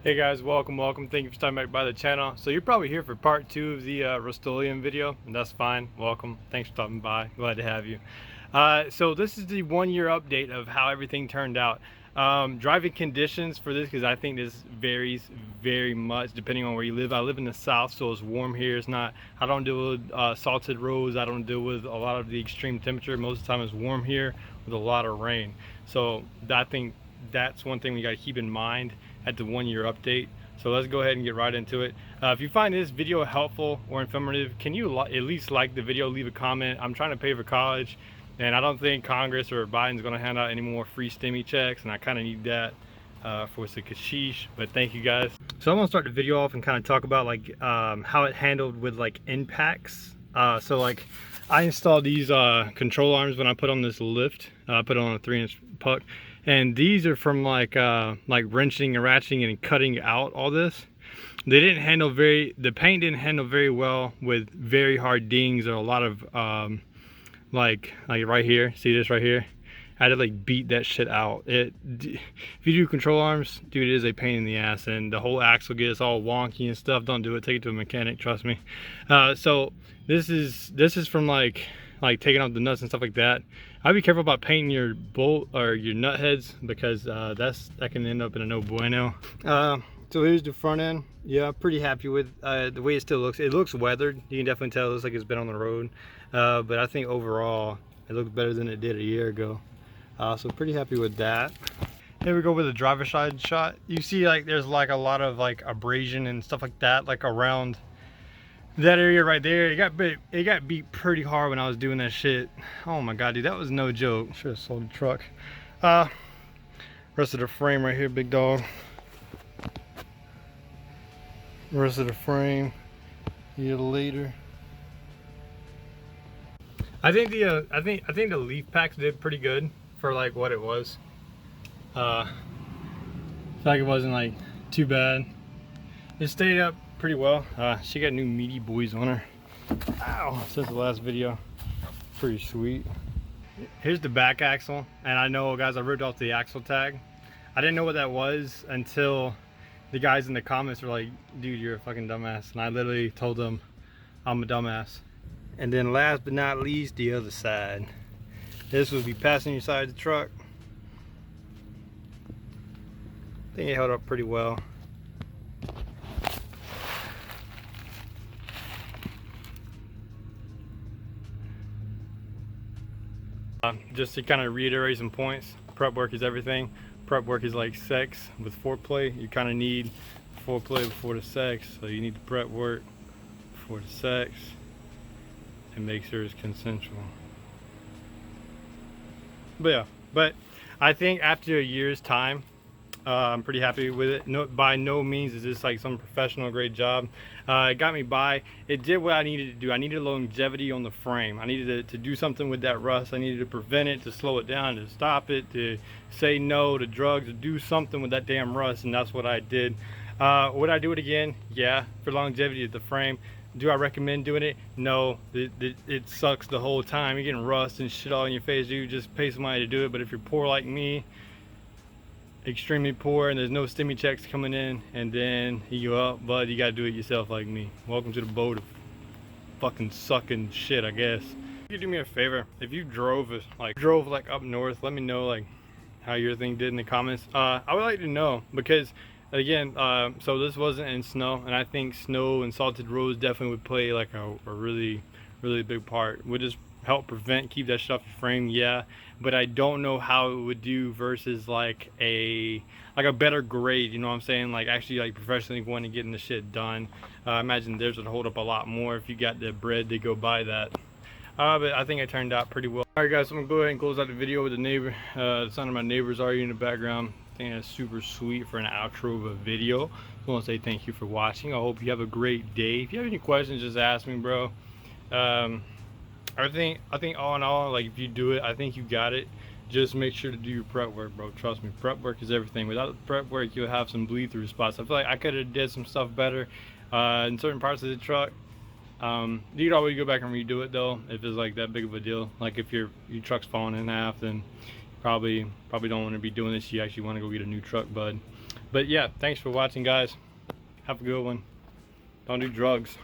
Hey guys, welcome. Thank you for stopping back by the channel. So you're probably here for part 2 of the Rustoleum video, and that's fine. Welcome. Thanks for stopping by. Glad to have you. So this is the 1 year update of how everything turned out. Driving conditions for this, because I think this varies very much depending on where you live. I live in the south, so it's warm here. I don't deal with salted roads. I don't deal with a lot of the extreme temperature. Most of the time it's warm here with a lot of rain. So I think that's one thing we got to keep in mind at the 1 year update. So let's go ahead and get right into it. If you find this video helpful or informative, can you at least like the video, leave a comment? I'm trying to pay for college, and I don't think Congress or Biden's going to hand out any more free stimmy checks, and I kind of need that for some kashish. But thank you guys. So I'm gonna start the video off and kind of talk about like how it handled with like impacts. So like I installed these control arms when I put on this lift. I put it on a 3-inch puck, and these are from like wrenching and ratcheting and cutting out all this. The paint didn't handle very well with very hard dings or a lot of like right here. See this right here? I had to like beat that shit out. If you do control arms, dude, it is a pain in the ass, and the whole axle gets all wonky and stuff. Don't do it. Take it to a mechanic. Trust me. So this is from like taking out the nuts and stuff like that. I'd be careful about painting your bolt or your nut heads, because that can end up in a no bueno. So here's the front end. Yeah, pretty happy with the way it still looks. It looks weathered. You can definitely tell it looks like it's been on the road. But I think overall it looks better than it did a year ago. So pretty happy with that. Here we go with the driver's side shot. You see like there's like a lot of like abrasion and stuff like that, like around that area right there. It got beat pretty hard when I was doing that shit. Oh my god, dude, that was no joke. Should have sold the truck. Rest of the frame right here, big dog. Rest of the frame a little later. I think the leaf packs did pretty good for like what it was. Felt like it wasn't like too bad. It stayed up pretty well. She got new meaty boys on her. Ow! Since the last video, pretty sweet. Here's the back axle, and I know, guys, I ripped off the axle tag. I didn't know what that was until the guys in the comments were like, "Dude, you're a fucking dumbass," and I literally told them I'm a dumbass. And then last but not least, the other side. This would be passenger side of the truck. I think it held up pretty well. Just to kind of reiterate some points, prep work is everything. Prep work is like sex with foreplay. You kind of need foreplay before the sex, so you need the prep work before the sex and make sure it's consensual. But I think after a year's time, I'm pretty happy with it. By no means is this like some professional grade job. It got me by. It did what I needed to do. I needed longevity on the frame. I needed to do something with that rust. I needed to prevent it, to slow it down, to stop it, to say no to drugs, to do something with that damn rust, and that's what I did. Would I do it again? Yeah, for longevity of the frame. Do I recommend doing it? No. It sucks the whole time. You're getting rust and shit all in your face. You just pay somebody to do it. But if you're poor like me, extremely poor, and there's no stimmy checks coming in, and then you go up, but you gotta do it yourself like me. Welcome to the boat of fucking sucking shit, I guess. If you do me a favor, if you drove like up north, let me know like how your thing did in the comments. I would like to know, because again, so this wasn't in snow, and I think snow and salted roads definitely would play like a really big part. Would just help keep that stuff in frame, yeah, but I don't know how it would do versus like a better grade, you know what I'm saying, like actually like professionally going and getting the shit done. I imagine theirs would hold up a lot more if you got the bread to go buy that. But I think it turned out pretty well. Alright guys, so I'm gonna go ahead and close out the video with the neighbor. The sound of my neighbors are in the background. I think that's super sweet for an outro of a video. I want to say thank you for watching. I hope you have a great day. If you have any questions, just ask me, bro. I think all in all, like if you do it, I think you got it. Just make sure to do your prep work, bro. Trust me, prep work is everything. Without the prep work, you'll have some bleed through spots. I feel like I could have did some stuff better in certain parts of the truck. You could always go back and redo it though, if it's like that big of a deal. Like if your truck's falling in half, then probably don't want to be doing this. You actually want to go get a new truck, bud. But yeah, thanks for watching, guys. Have a good one. Don't do drugs.